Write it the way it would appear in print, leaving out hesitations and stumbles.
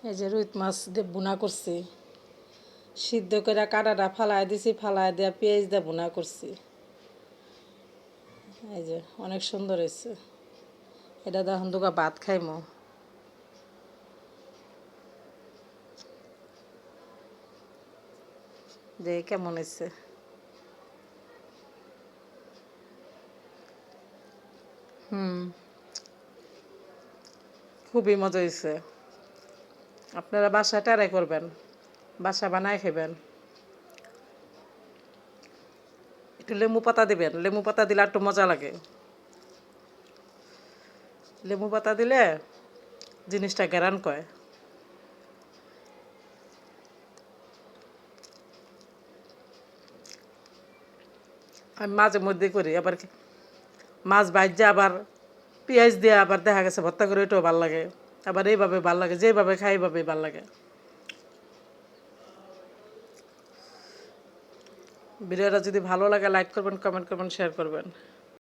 এই যে রুই মাছ দিয়ে বুনা করছি, সিদ্ধ করে কাঁটাটা ফালাই দিছি, ফালাই দেওয়া পেঁয়াজ দিয়ে বুনা করছি। এই যে অনেক সুন্দর হয়েছে। এটা দেখুন দুগা ভাত খাইমো। দেখি কেমন হয়েছে। খুবই মজা হয়েছে। আপনারা বাসায় ট্রাই করবেন, বাসা বানায় খাবেন। একটু লেবু পাতা দিবেন, লেবু পাতা দিলে একটু মজা লাগে। লেবু পাতা দিলে জিনিসটা গ্যারান কয়। আমি মাঝে মধ্যে করি, আবার মাছ ভাজা আবার পেঁয়াজ দিয়ে আবার দেখা গেছে ভর্তা করে, এটাও ভাল লাগে। আবার এইভাবে ভাল লাগে, যেভাবে খাই এইভাবেই ভাল লাগে। ভিডিওটা যদি ভালো লাগে লাইক করবেন, কমেন্ট করবেন, শেয়ার করবেন।